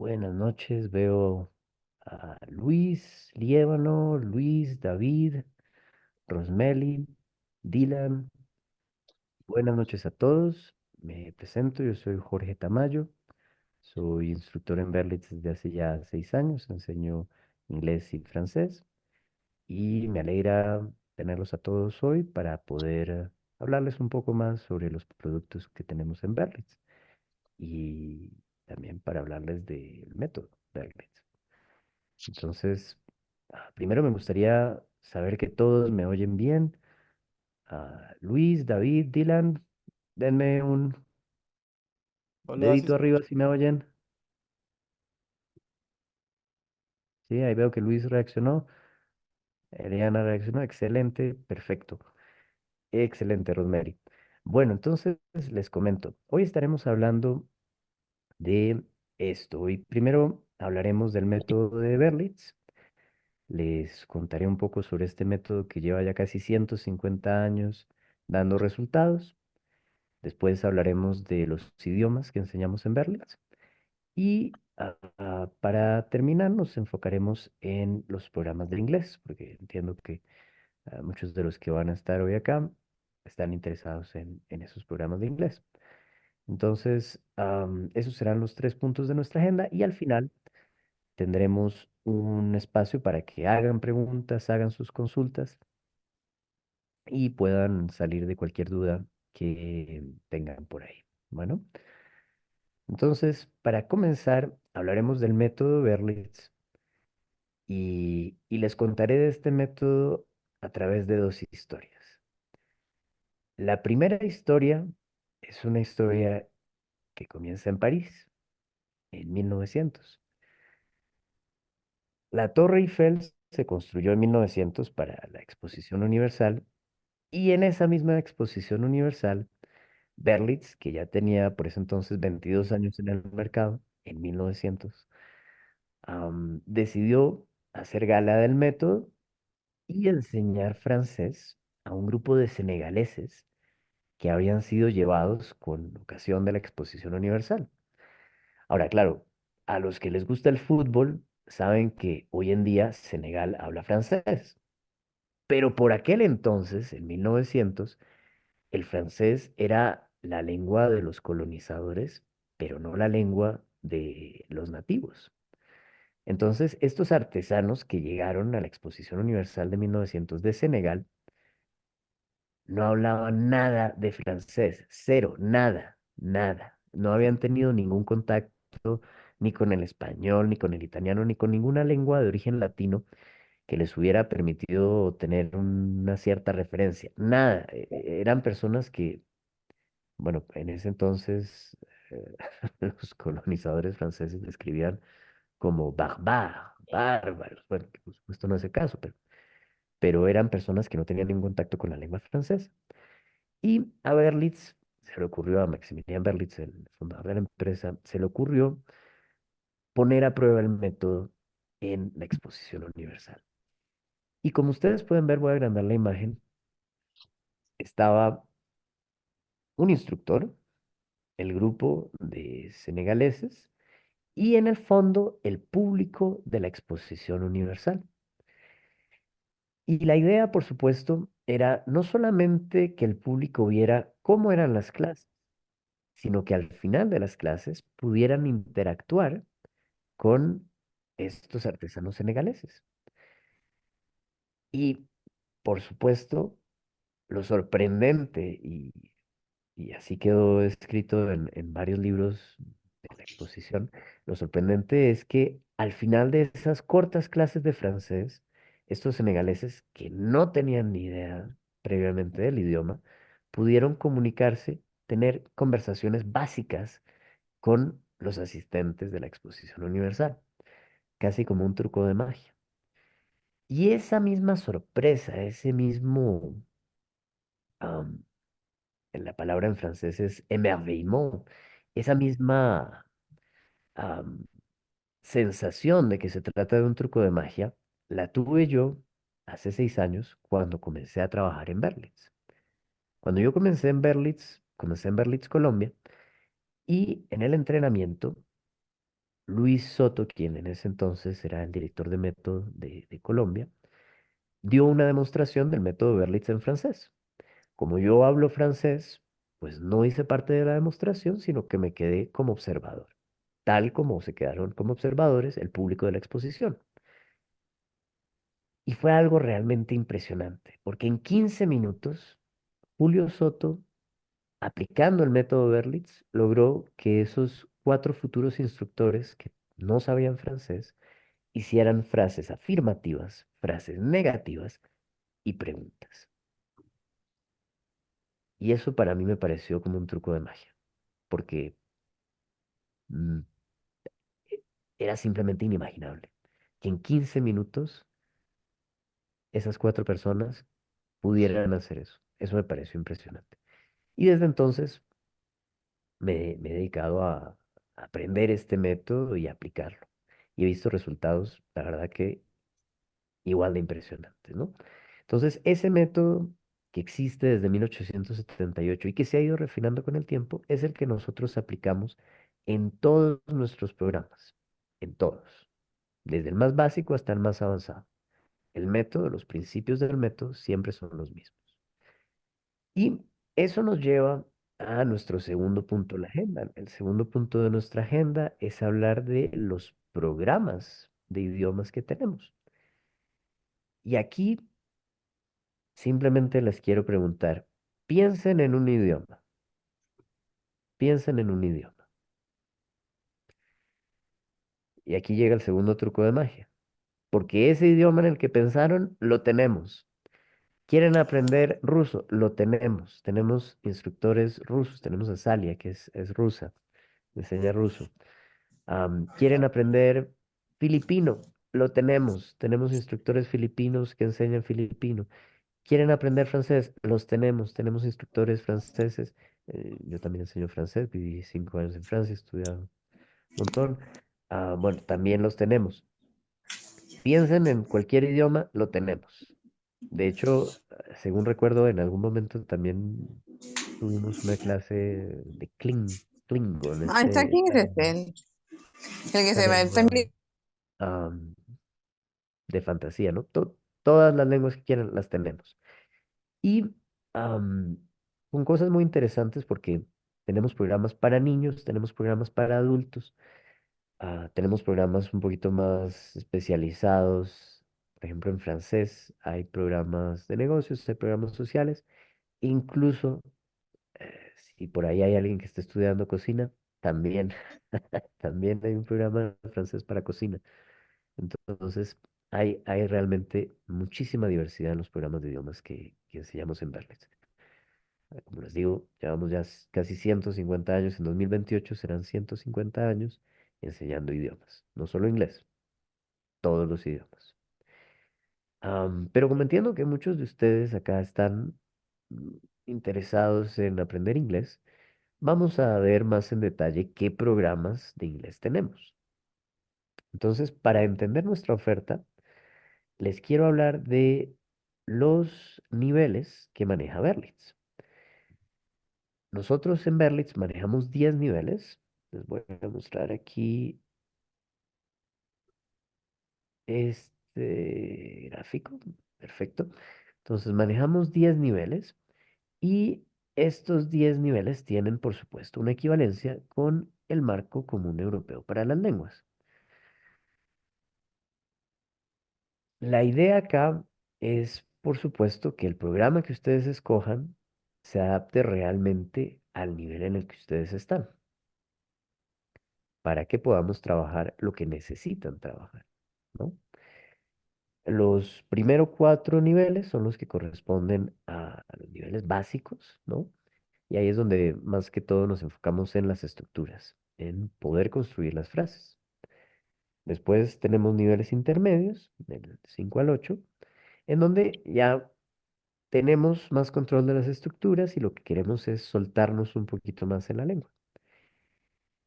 Buenas noches, veo a Luis Liévano, Luis, David, Rosmeli, Dylan. Buenas noches a todos. Me presento, yo soy Jorge Tamayo, soy instructor en Berlitz desde hace ya 6 años, enseño inglés y francés y me alegra tenerlos a todos hoy para poder hablarles un poco más sobre los productos que tenemos en Berlitz y también para hablarles del método Berlitz. Entonces, primero me gustaría saber que todos me oyen bien. Luis, David, Dylan, denme un Hola, sí, dedito arriba si me oyen. Sí, ahí veo que Luis reaccionó. Eliana reaccionó. Excelente, perfecto. Excelente, Rosemary. Bueno, entonces les comento. Hoy estaremos hablando de esto. Y primero hablaremos del método de Berlitz. Les contaré un poco sobre este método que lleva ya casi 150 años dando resultados. Después hablaremos de los idiomas que enseñamos en Berlitz. Y para terminar nos enfocaremos en los programas de inglés, porque entiendo que muchos de los que van a estar hoy acá están interesados en esos programas de inglés. Entonces, esos serán los 3 puntos de nuestra agenda y al final tendremos un espacio para que hagan preguntas, hagan sus consultas y puedan salir de cualquier duda que tengan por ahí. Bueno, entonces, para comenzar, hablaremos del método Berlitz y les contaré de este método a través de dos historias. La primera historia es una historia que comienza en París, en 1900. La Torre Eiffel se construyó en 1900 para la Exposición Universal y en esa misma Exposición Universal, Berlitz, que ya tenía por ese entonces 22 años en el mercado, en 1900, decidió hacer gala del método y enseñar francés a un grupo de senegaleses que habían sido llevados con ocasión de la Exposición Universal. Ahora, claro, a los que les gusta el fútbol saben que hoy en día Senegal habla francés, pero por aquel entonces, en 1900, el francés era la lengua de los colonizadores, pero no la lengua de los nativos. Entonces, estos artesanos que llegaron a la Exposición Universal de 1900 de Senegal no hablaban nada de francés, cero, nada, nada. No habían tenido ningún contacto ni con el español, ni con el italiano, ni con ninguna lengua de origen latino que les hubiera permitido tener una cierta referencia. Nada, eran personas que, bueno, en ese entonces eh, los colonizadores franceses describían como bárbaros. Bueno, que por supuesto no es el caso, pero eran personas que no tenían ningún contacto con la lengua francesa. Y a Berlitz se le ocurrió, a Maximilian Berlitz, el fundador de la empresa, se le ocurrió poner a prueba el método en la exposición universal. Y como ustedes pueden ver, voy a agrandar la imagen, estaba un instructor, el grupo de senegaleses y en el fondo el público de la exposición universal. Y la idea, por supuesto, era no solamente que el público viera cómo eran las clases, sino que al final de las clases pudieran interactuar con estos artesanos senegaleses. Y, por supuesto, lo sorprendente, y así quedó escrito en varios libros de la exposición, lo sorprendente es que al final de esas cortas clases de francés, estos senegaleses que no tenían ni idea previamente del idioma, pudieron comunicarse, tener conversaciones básicas con los asistentes de la exposición universal, casi como un truco de magia. Y esa misma sorpresa, ese mismo, am, la palabra en francés es émerveillement, esa misma am, sensación de que se trata de un truco de magia, la tuve yo hace 6 años cuando comencé a trabajar en Berlitz. Cuando yo comencé en Berlitz, Colombia, y en el entrenamiento Luis Soto, quien en ese entonces era el director de método de Colombia, dio una demostración del método Berlitz en francés. Como yo hablo francés, pues no hice parte de la demostración, sino que me quedé como observador, tal como se quedaron como observadores el público de la exposición. Y fue algo realmente impresionante, porque en 15 minutos, Julio Soto, aplicando el método Berlitz, logró que esos cuatro futuros instructores que no sabían francés hicieran frases afirmativas, frases negativas y preguntas. Y eso para mí me pareció como un truco de magia, porque mm, era simplemente inimaginable que en 15 minutos esas cuatro personas pudieran hacer eso. Eso me pareció impresionante. Y desde entonces me he dedicado a aprender este método y aplicarlo. Y he visto resultados, la verdad que igual de impresionantes, ¿no? Entonces, ese método que existe desde 1878 y que se ha ido refinando con el tiempo es el que nosotros aplicamos en todos nuestros programas, en todos, desde el más básico hasta el más avanzado. El método, los principios del método siempre son los mismos. Y eso nos lleva a nuestro segundo punto de la agenda. El segundo punto de nuestra agenda es hablar de los programas de idiomas que tenemos. Y aquí simplemente les quiero preguntar, piensen en un idioma, piensen en un idioma. Y aquí llega el segundo truco de magia, porque ese idioma en el que pensaron, lo tenemos. ¿Quieren aprender ruso? Lo tenemos. Tenemos instructores rusos, tenemos a Salia, que es rusa, enseña ruso. ¿Quieren aprender filipino? Lo tenemos. Tenemos instructores filipinos que enseñan filipino. ¿Quieren aprender francés? Los tenemos. Tenemos instructores franceses. Yo también enseño francés. Viví 5 años en Francia, he estudiado un montón. Bueno, también los tenemos. Piensen en cualquier idioma, lo tenemos. De hecho, según recuerdo, en algún momento también tuvimos una clase de Klingon, Ah, ¿está quién es este? El que esta se va el lengua am, de fantasía, ¿no? Todas las lenguas que quieran las tenemos. Y am, con cosas muy interesantes porque tenemos programas para niños, tenemos programas para adultos, tenemos programas un poquito más especializados. Por ejemplo, en francés hay programas de negocios, hay programas sociales. Incluso si por ahí hay alguien que esté estudiando cocina, también, también hay un programa de francés para cocina. Entonces, hay realmente muchísima diversidad en los programas de idiomas que enseñamos en Berlitz. Como les digo, llevamos ya casi 150 años, en 2028 serán 150 años enseñando idiomas, no solo inglés, todos los idiomas. Pero como entiendo que muchos de ustedes acá están mm, interesados en aprender inglés, vamos a ver más en detalle qué programas de inglés tenemos. Entonces, para entender nuestra oferta, les quiero hablar de los niveles que maneja Berlitz. Nosotros en Berlitz manejamos 10 niveles. Les voy a mostrar aquí este gráfico. Perfecto. Entonces manejamos 10 niveles y estos 10 niveles tienen, por supuesto, una equivalencia con el marco común europeo para las lenguas. La idea acá es, por supuesto, que el programa que ustedes escojan se adapte realmente al nivel en el que ustedes están, para que podamos trabajar lo que necesitan trabajar, ¿no? Los primeros cuatro niveles son los que corresponden a los niveles básicos, ¿no? Y ahí es donde más que todo nos enfocamos en las estructuras, en poder construir las frases. Después tenemos niveles intermedios, del 5 al 8, en donde ya tenemos más control de las estructuras y lo que queremos es soltarnos un poquito más en la lengua.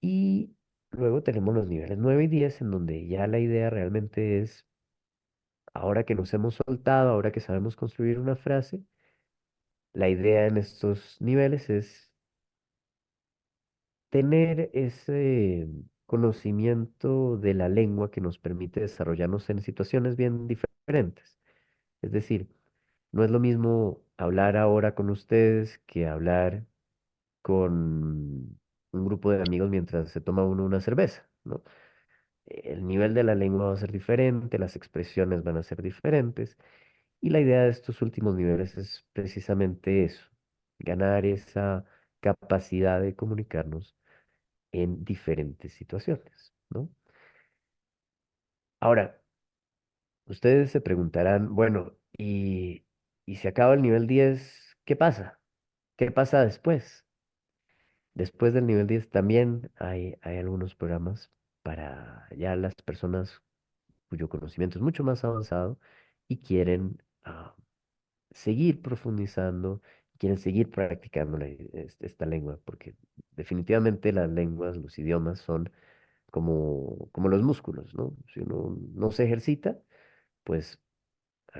Y luego tenemos los niveles 9 y 10 en donde ya la idea realmente es, ahora que nos hemos soltado, ahora que sabemos construir una frase, la idea en estos niveles es tener ese conocimiento de la lengua que nos permite desarrollarnos en situaciones bien diferentes. Es decir, no es lo mismo hablar ahora con ustedes que hablar con un grupo de amigos mientras se toma uno una cerveza, ¿no? El nivel de la lengua va a ser diferente, las expresiones van a ser diferentes, y la idea de estos últimos niveles es precisamente eso, ganar esa capacidad de comunicarnos en diferentes situaciones, ¿no? Ahora, ustedes se preguntarán, bueno, y si acaba el nivel 10, ¿qué pasa? ¿Qué pasa después? Después del nivel 10 también hay algunos programas para ya las personas cuyo conocimiento es mucho más avanzado y quieren seguir profundizando, quieren seguir practicando esta lengua, porque definitivamente las lenguas, los idiomas son como los músculos, ¿no? Si uno no se ejercita, pues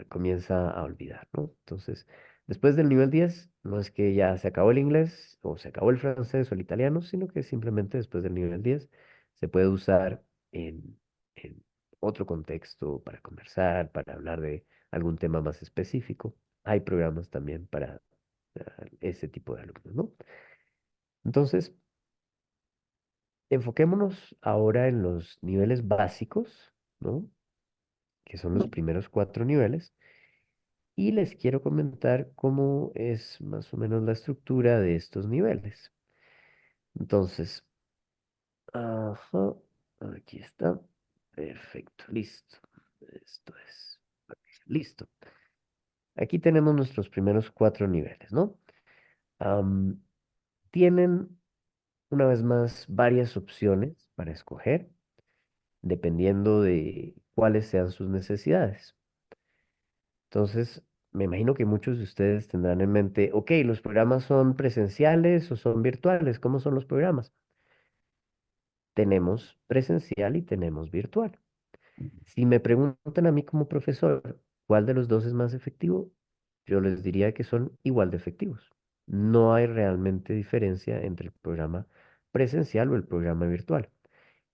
comienza a olvidar, ¿no? Entonces, después del nivel 10 no es que ya se acabó el inglés o se acabó el francés o el italiano, sino que simplemente después del nivel 10 se puede usar en otro contexto para conversar, para hablar de algún tema más específico. Hay programas también para ese tipo de alumnos, ¿no? Entonces, enfoquémonos ahora en los niveles básicos, ¿no? Que son los primeros cuatro niveles. Y les quiero comentar cómo es más o menos la estructura de estos niveles. Entonces, ajá, aquí está. Perfecto, listo. Esto es. Listo. Aquí tenemos nuestros primeros cuatro niveles, ¿no? Am, tienen, una vez más, varias opciones para escoger, dependiendo de cuáles sean sus necesidades. Entonces, me imagino que muchos de ustedes tendrán en mente, ok, ¿los programas son presenciales o son virtuales? ¿Cómo son los programas? Tenemos presencial y tenemos virtual. Si me preguntan a mí como profesor, ¿cuál de los dos es más efectivo? Yo les diría que son igual de efectivos. No hay realmente diferencia entre el programa presencial o el programa virtual.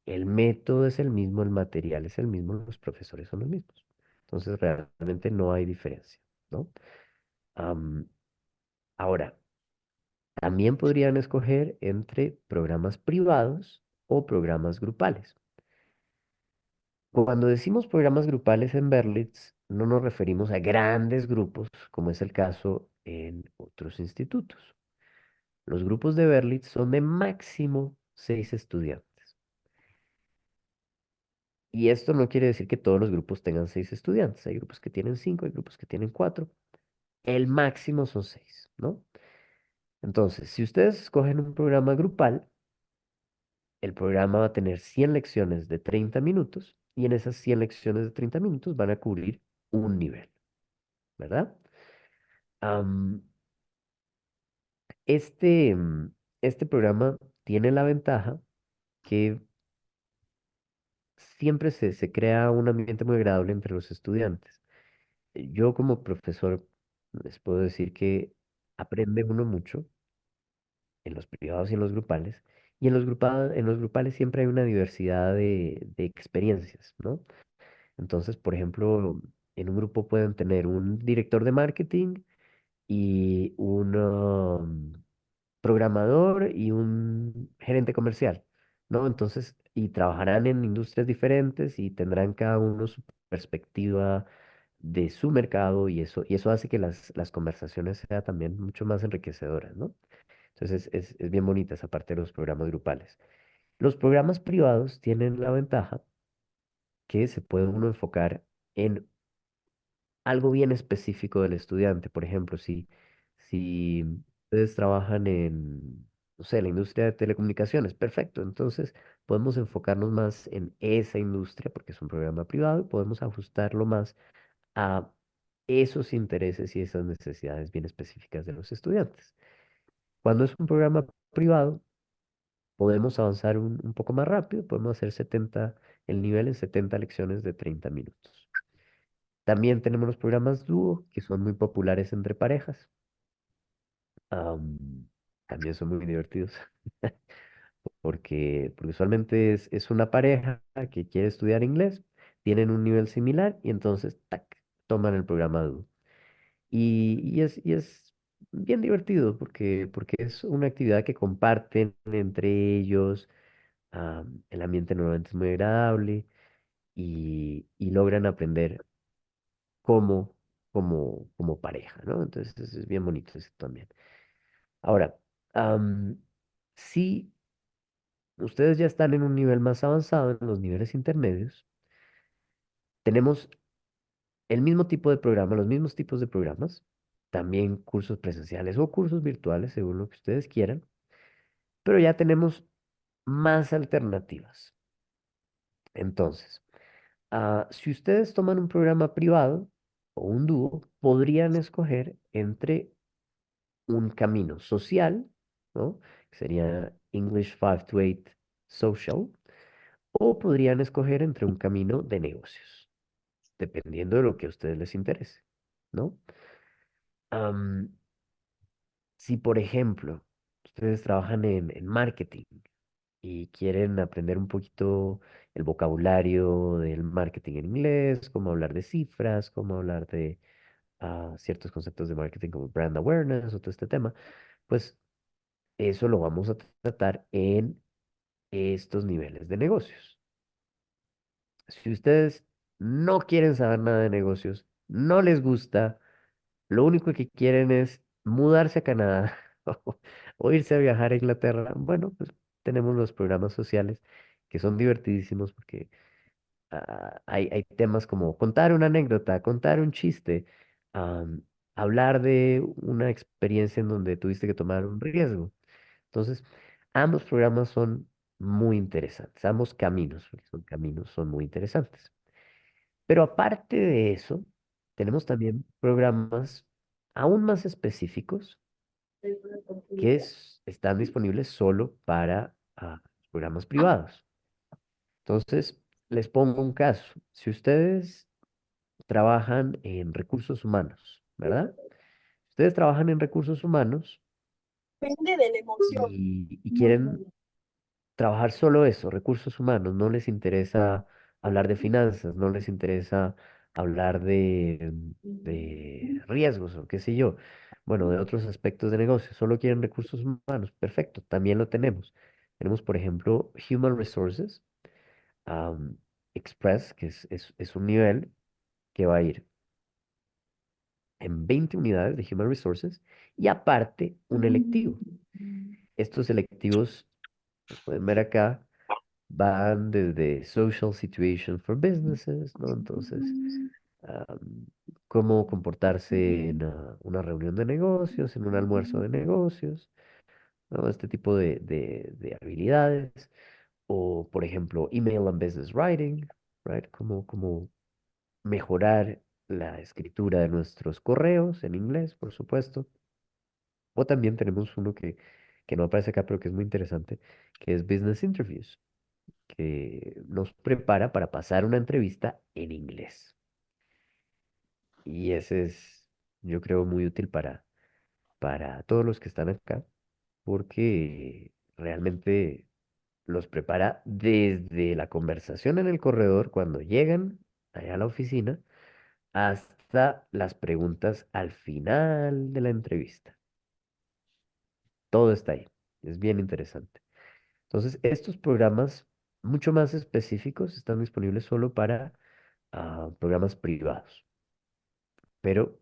El método es el mismo, el material es el mismo, los profesores son los mismos. Entonces, realmente no hay diferencia, ¿no? Am, ahora, también podrían escoger entre programas privados o programas grupales. Cuando decimos programas grupales en Berlitz, no nos referimos a grandes grupos, como es el caso en otros institutos. Los grupos de Berlitz son de máximo 6 estudiantes. Y esto no quiere decir que todos los grupos tengan 6 estudiantes. Hay grupos que tienen 5, hay grupos que tienen 4. El máximo son 6, ¿no? Entonces, si ustedes escogen un programa grupal, el programa va a tener 100 lecciones de 30 minutos y en esas 100 lecciones de 30 minutos van a cubrir un nivel, ¿verdad? Am, este, este programa tiene la ventaja que siempre se crea un ambiente muy agradable entre los estudiantes. Yo como profesor les puedo decir que aprende uno mucho en los privados y en los grupales. Y en los grupales siempre hay una diversidad de experiencias, ¿no? Entonces, por ejemplo, en un grupo pueden tener un director de marketing y un programador y un gerente comercial, ¿no? Entonces, y trabajarán en industrias diferentes y tendrán cada uno su perspectiva de su mercado y eso hace que las conversaciones sean también mucho más enriquecedoras, ¿no? Entonces, es bien bonita esa parte de los programas grupales. Los programas privados tienen la ventaja que se puede uno enfocar en algo bien específico del estudiante. Por ejemplo, si ustedes trabajan en, no sé, la industria de telecomunicaciones, perfecto. Entonces podemos enfocarnos más en esa industria porque es un programa privado y podemos ajustarlo más a esos intereses y esas necesidades bien específicas de los estudiantes. Cuando es un programa privado, podemos avanzar un poco más rápido, podemos hacer 70 el nivel en 70 lecciones de 30 minutos. También tenemos los programas dúo, que son muy populares entre parejas. Am, también son muy divertidos porque usualmente es una pareja que quiere estudiar inglés, tienen un nivel similar y entonces, tac, toman el programa DU. Y es bien divertido porque es una actividad que comparten entre ellos, el ambiente normalmente es muy agradable y logran aprender como, como pareja, ¿no? Entonces es bien bonito eso también. Ahora, si ustedes ya están en un nivel más avanzado, en los niveles intermedios, tenemos el mismo tipo de programa, los mismos tipos de programas, también cursos presenciales o cursos virtuales, según lo que ustedes quieran, pero ya tenemos más alternativas. Entonces, si ustedes toman un programa privado o un dúo, podrían escoger entre un camino social, ¿no? Que sería English 5 to 8 Social, o podrían escoger entre un camino de negocios, dependiendo de lo que a ustedes les interese, ¿no? Am, si, por ejemplo, ustedes trabajan en marketing y quieren aprender un poquito el vocabulario del marketing en inglés, cómo hablar de cifras, cómo hablar de ciertos conceptos de marketing como brand awareness o todo este tema, pues eso lo vamos a tratar en estos niveles de negocios. Si ustedes no quieren saber nada de negocios, no les gusta, lo único que quieren es mudarse a Canadá o irse a viajar a Inglaterra, bueno, pues tenemos los programas sociales que son divertidísimos porque hay temas como contar una anécdota, contar un chiste, am, hablar de una experiencia en donde tuviste que tomar un riesgo. Entonces, ambos programas son muy interesantes, ambos caminos, porque son caminos, son muy interesantes. Pero aparte de eso, tenemos también programas aún más específicos están disponibles solo para programas privados. Entonces, les pongo un caso. Si ustedes trabajan en recursos humanos, ¿verdad? Ustedes trabajan en recursos humanos y quieren trabajar solo eso, recursos humanos, no les interesa hablar de finanzas, no les interesa hablar de riesgos o qué sé yo, bueno, de otros aspectos de negocio, solo quieren recursos humanos, perfecto, también lo tenemos. Tenemos, por ejemplo, Human Resources am, Express, que es un nivel que va a ir en 20 unidades de Human Resources y aparte un electivo. Estos electivos, los pueden ver acá, van desde Social Situation for Businesses, ¿no? Entonces, cómo comportarse en una reunión de negocios, en un almuerzo de negocios, ¿no? Este tipo de habilidades. O, por ejemplo, Email and Business Writing, right? Cómo mejorar la escritura de nuestros correos en inglés, por supuesto. O también tenemos uno que no aparece acá, pero que es muy interesante, que es Business Interviews, que nos prepara para pasar una entrevista en inglés. Y ese es, yo creo, muy útil para todos los que están acá, porque realmente los prepara desde la conversación en el corredor, cuando llegan allá a la oficina, hasta las preguntas al final de la entrevista. Todo está ahí. Es bien interesante. Entonces, estos programas mucho más específicos están disponibles solo para programas privados, pero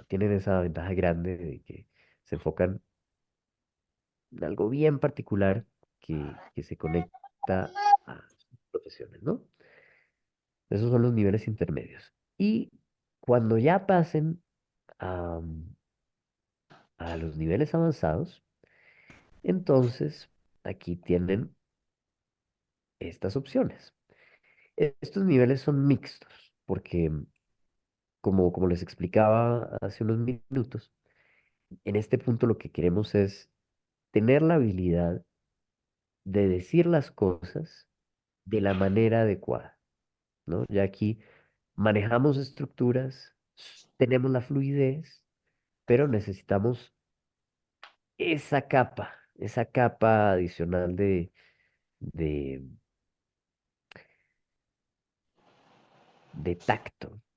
tienen esa ventaja grande de que se enfocan en algo bien particular que se conecta a sus profesiones, ¿no? Esos son los niveles intermedios. Y cuando ya pasen a, a los niveles avanzados, entonces aquí tienen estas opciones. Estos niveles son mixtos, porque como les explicaba hace unos minutos, en este punto lo que queremos es tener la habilidad de decir las cosas de la manera adecuada, ¿no? Ya aquí manejamos estructuras, tenemos la fluidez, pero necesitamos esa capa, esa capa adicional de,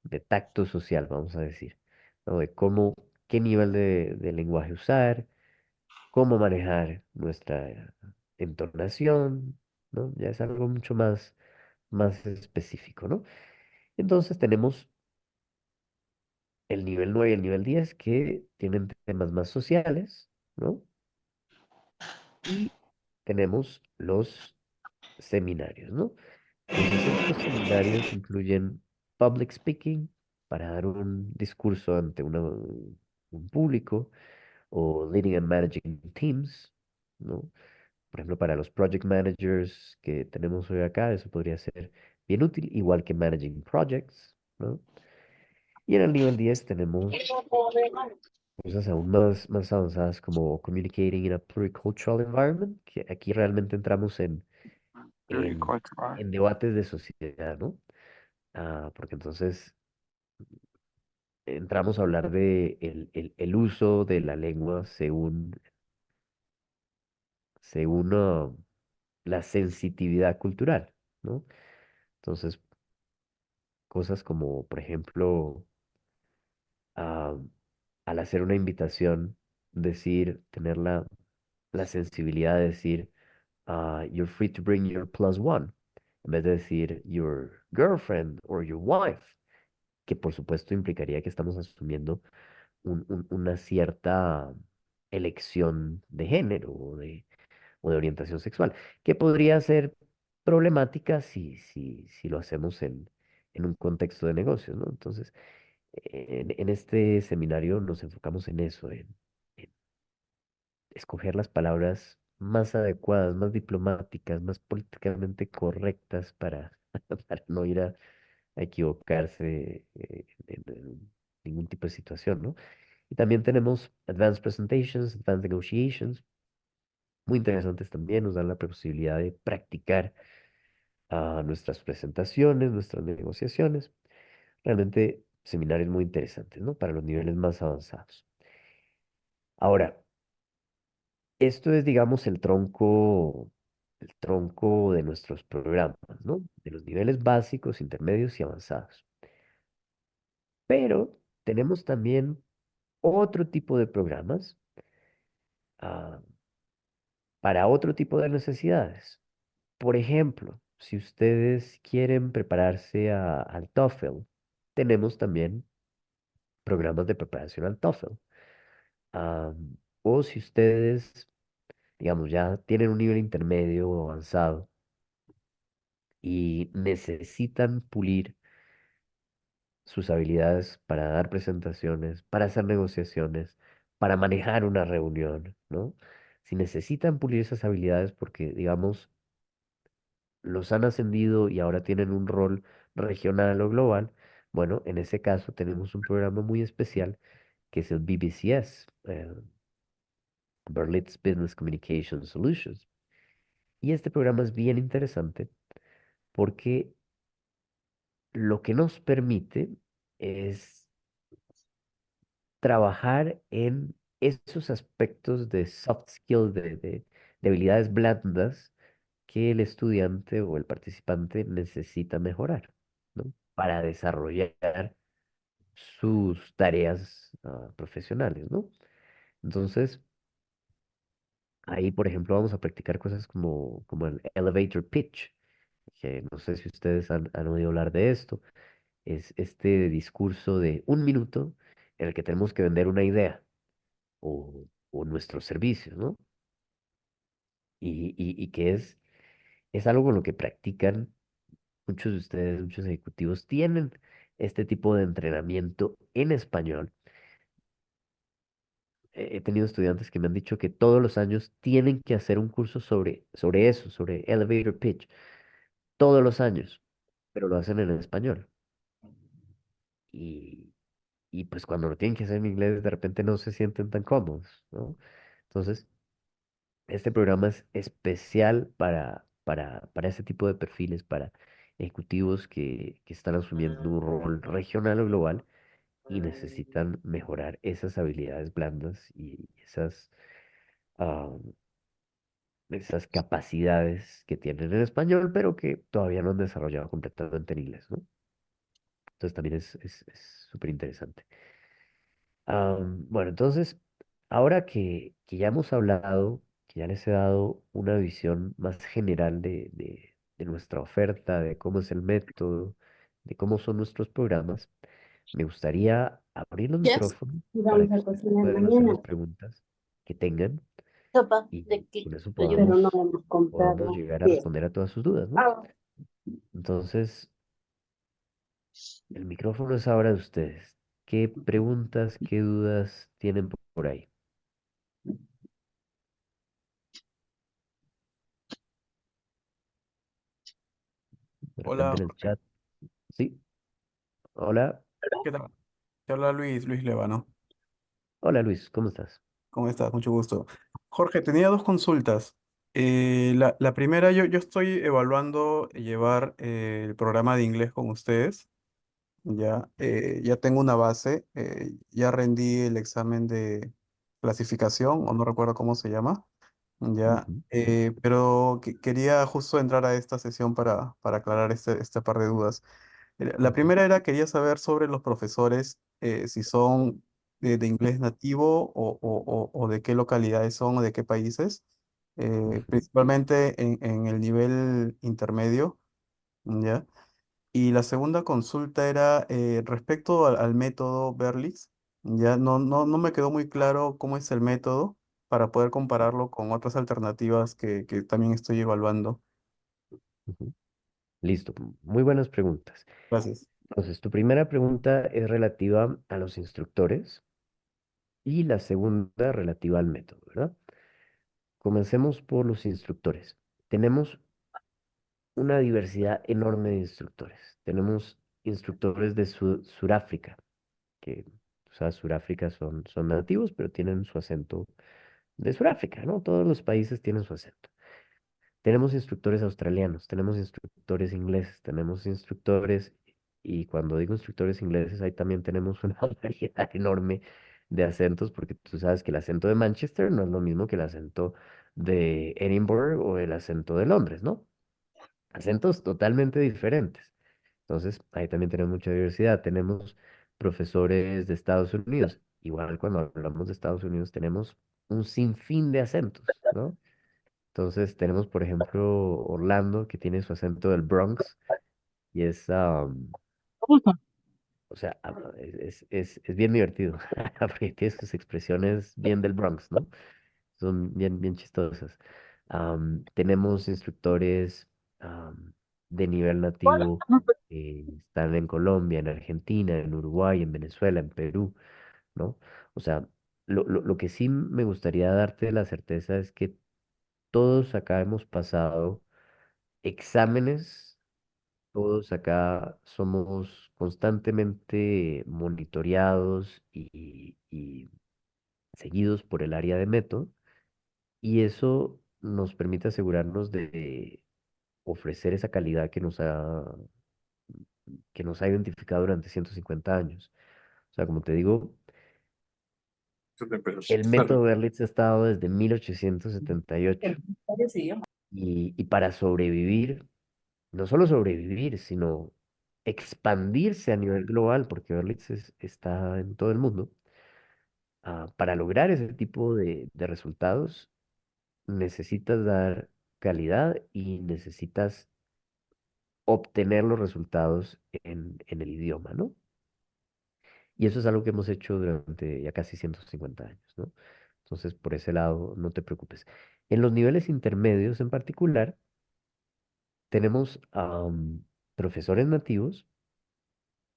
de tacto social, vamos a decir, ¿no? De cómo, qué nivel de lenguaje usar, cómo manejar nuestra entonación, ¿no? Ya es algo mucho más específico, ¿no? Entonces tenemos el nivel 9 y el nivel 10 que tienen temas más sociales, ¿no? Y tenemos los seminarios, ¿no? Entonces, estos seminarios incluyen public speaking para dar un discurso ante un público o leading and managing teams, ¿no? Por ejemplo, para los project managers que tenemos hoy acá, eso podría ser bien útil, igual que managing projects, ¿no? Y en el nivel 10 tenemos cosas aún más avanzadas como communicating in a pluricultural environment, que aquí realmente entramos en, Agricultural. en debates de sociedad, ¿no? Porque entonces entramos a hablar de el uso de la lengua según la sensitividad cultural, ¿no? Entonces, cosas como, por ejemplo, ah, al hacer una invitación, tener la sensibilidad de decir, you're free to bring your plus one, en vez de decir your girlfriend or your wife, que por supuesto implicaría que estamos asumiendo una cierta elección de género o de orientación sexual, que podría ser problemática si lo hacemos en un contexto de negocios, ¿no? Entonces, en este seminario nos enfocamos en eso, en escoger las palabras más adecuadas, más diplomáticas, más políticamente correctas para no ir a equivocarse en ningún tipo de situación, ¿no? Y también tenemos Advanced Presentations, Advanced Negotiations, muy interesantes también, nos dan la posibilidad de practicar nuestras presentaciones, nuestras negociaciones. Realmente seminarios muy interesantes, ¿no? Para los niveles más avanzados. Ahora, esto es, digamos, el tronco de nuestros programas, ¿no? De los niveles básicos, intermedios y avanzados. Pero tenemos también otro tipo de programas ah, para otro tipo de necesidades. Por ejemplo, si ustedes quieren prepararse al TOEFL, tenemos también programas de preparación al TOEFL. Ah, o si ustedes, digamos, ya tienen un nivel intermedio o avanzado y necesitan pulir sus habilidades para dar presentaciones, para hacer negociaciones, para manejar una reunión, ¿no? Si necesitan pulir esas habilidades porque, digamos, los han ascendido y ahora tienen un rol regional o global, bueno, en ese caso tenemos un programa muy especial que es el BBCS, Berlitz Business Communication Solutions. Y este programa es bien interesante porque lo que nos permite es trabajar en esos aspectos de soft skills, de habilidades blandas que el estudiante o el participante necesita mejorar, ¿no? Para desarrollar sus tareas profesionales, ¿no? Entonces, ahí, por ejemplo, vamos a practicar cosas como el elevator pitch, que no sé si ustedes han oído hablar de esto. Es este discurso de un minuto en el que tenemos que vender una idea o nuestros servicios, ¿no? Y que es algo con lo que practican muchos de ustedes, muchos ejecutivos tienen este tipo de entrenamiento en español. He tenido estudiantes que me han dicho que todos los años tienen que hacer un curso sobre eso, sobre elevator pitch, todos los años, pero lo hacen en español. Y, y pues cuando lo tienen que hacer en inglés, de repente no se sienten tan cómodos, ¿no? Entonces, este programa es especial para ese tipo de perfiles, para ejecutivos que están asumiendo un rol regional o global y necesitan mejorar esas habilidades blandas y esas esas capacidades que tienen en español, pero que todavía no han desarrollado completamente en inglés, ¿no? Entonces también es súper interesante. Bueno, entonces, ahora que ya hemos hablado, que ya les he dado una visión más general de nuestra oferta, de cómo es el método, de cómo son nuestros programas, me gustaría abrir los Yes. micrófonos Y para vamos que a ustedes cocinar puedan hacer las mañana. preguntas que tengan Sopa y de qué, con eso pero no podamos, hemos podamos comprado. llegar a ¿Qué? responder a todas sus dudas, ¿no? Ah. Entonces, el micrófono es ahora de ustedes. ¿Qué preguntas, qué dudas tienen por ahí? De repente Hola, en el Jorge. chat. Sí, hola. ¿Qué tal? Te habla Luis Levano. Hola Luis, ¿cómo estás? ¿Cómo estás? Mucho gusto. Jorge, tenía dos consultas. La primera, yo estoy evaluando llevar el programa de inglés con ustedes. Ya tengo una base, ya rendí el examen de clasificación, o no recuerdo cómo se llama. Ujú, Pero quería justo entrar a esta sesión para aclarar este par de dudas. La ujú, primera era, quería saber sobre los profesores, si son de inglés nativo o de qué localidades son o de qué países, ujú, principalmente en el nivel intermedio, ¿ya? Y la segunda consulta era respecto al método Berlitz. Ya no me quedó muy claro cómo es el método para poder compararlo con otras alternativas que también estoy evaluando. ujú. Listo, muy buenas preguntas. Gracias. Entonces, tu primera pregunta es relativa a los instructores y la segunda relativa al método, ¿verdad? Comencemos por los instructores. Tenemos una diversidad enorme de instructores. Tenemos instructores de Suráfrica, que, o sea, Suráfrica son nativos, pero tienen su acento de Suráfrica, ¿no? Todos los países tienen su acento. Tenemos instructores australianos, tenemos instructores ingleses, tenemos instructores, y cuando digo instructores ingleses, ahí también tenemos una variedad enorme de acentos, porque tú sabes que el acento de Manchester no es lo mismo que el acento de Edinburgh o el acento de Londres, ¿no? Acentos totalmente diferentes. Entonces, ahí también tenemos mucha diversidad. Tenemos profesores de Estados Unidos. Igual cuando hablamos de Estados Unidos tenemos un sinfín de acentos, ¿no? Entonces tenemos, por ejemplo, Orlando, que tiene su acento del Bronx y es, o sea, es bien divertido, porque tiene sus expresiones bien del Bronx, ¿no? Son bien chistosas. Tenemos instructores de nivel nativo que están en Colombia, en Argentina, en Uruguay, en Venezuela, en Perú, ¿no? O sea, lo que sí me gustaría darte la certeza es que todos acá hemos pasado exámenes, todos acá somos constantemente monitoreados y seguidos por el área de método, y eso nos permite asegurarnos de ofrecer esa calidad que nos ha identificado durante 150 años. O sea, como te digo, el método Berlitz ha estado desde 1878 y para sobrevivir, no solo sobrevivir, sino expandirse a nivel global, porque Berlitz está en todo el mundo. Para lograr ese tipo de resultados, necesitas dar calidad y necesitas obtener los resultados en el idioma, ¿no? Y eso es algo que hemos hecho durante ya casi 150 años, ¿no? Entonces, por ese lado, no te preocupes. En los niveles intermedios en particular, tenemos profesores nativos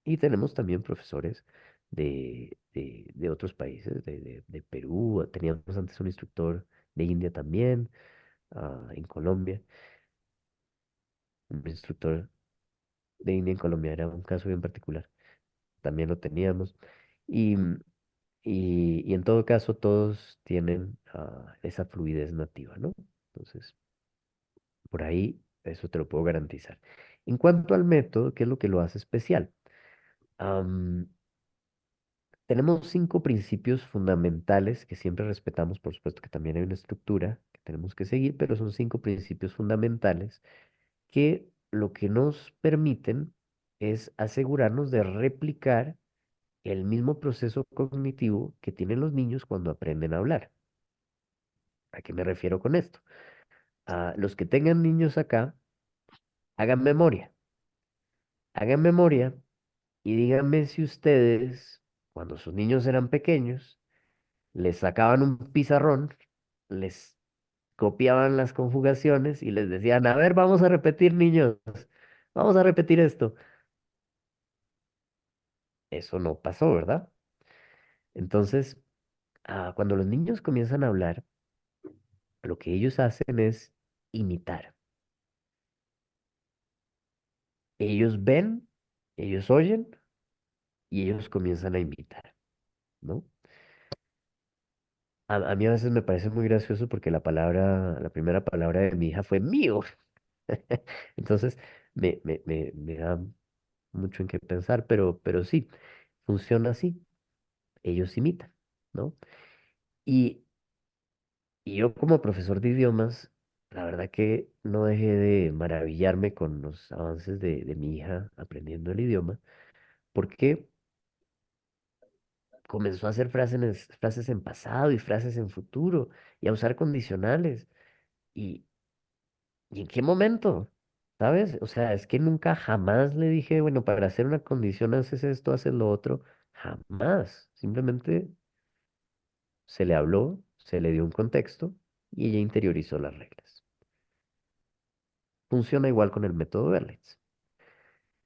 y tenemos también profesores de otros países, de Perú. Teníamos antes un instructor de India también, en Colombia. Un instructor de India en Colombia era un caso bien particular. También lo teníamos. Y, y en todo caso, todos tienen esa fluidez nativa, ¿no? Entonces, por ahí, eso te lo puedo garantizar. En cuanto al método, ¿qué es lo que lo hace especial? Am, Tenemos 5 principios fundamentales que siempre respetamos, por supuesto que también hay una estructura tenemos que seguir, pero son 5 principios fundamentales que lo que nos permiten es asegurarnos de replicar el mismo proceso cognitivo que tienen los niños cuando aprenden a hablar. ¿A qué me refiero con esto? A los que tengan niños acá, hagan memoria. Hagan memoria y díganme si ustedes, cuando sus niños eran pequeños, les sacaban un pizarrón, les copiaban las conjugaciones y les decían, a ver, vamos a repetir, niños, vamos a repetir esto. Eso no pasó, ¿verdad? Entonces, cuando los niños comienzan a hablar, lo que ellos hacen es imitar. Ellos ven, ellos oyen y ellos comienzan a imitar, ¿no? A mí a veces me parece muy gracioso porque la primera palabra de mi hija fue mío. Entonces, me da mucho en qué pensar, pero sí, funciona así. Ellos imitan, ¿no? Y, y yo como profesor de idiomas, la verdad que no dejé de maravillarme con los avances de mi hija aprendiendo el idioma, porque comenzó a hacer frases en pasado y frases en futuro y a usar condicionales. ¿Y, y en qué momento? ¿Sabes? O sea, es que nunca jamás le dije, bueno, para hacer una condición haces esto, haces lo otro. Jamás. Simplemente se le habló, se le dio un contexto y ella interiorizó las reglas. Funciona igual con el método Berlitz.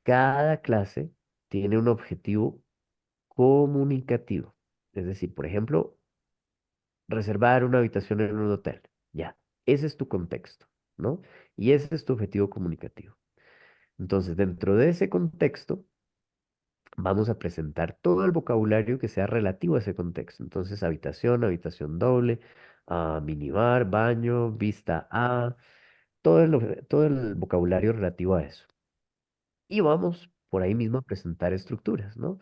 Cada clase tiene un objetivo comunicativo. Es decir, por ejemplo, reservar una habitación en un hotel. Ya, ese es tu contexto, ¿no? Y ese es tu objetivo comunicativo. Entonces, dentro de ese contexto, vamos a presentar todo el vocabulario que sea relativo a ese contexto. Entonces, habitación, habitación doble, minibar, baño, vista A, todo el vocabulario relativo a eso. Y vamos por ahí mismo a presentar estructuras, ¿no?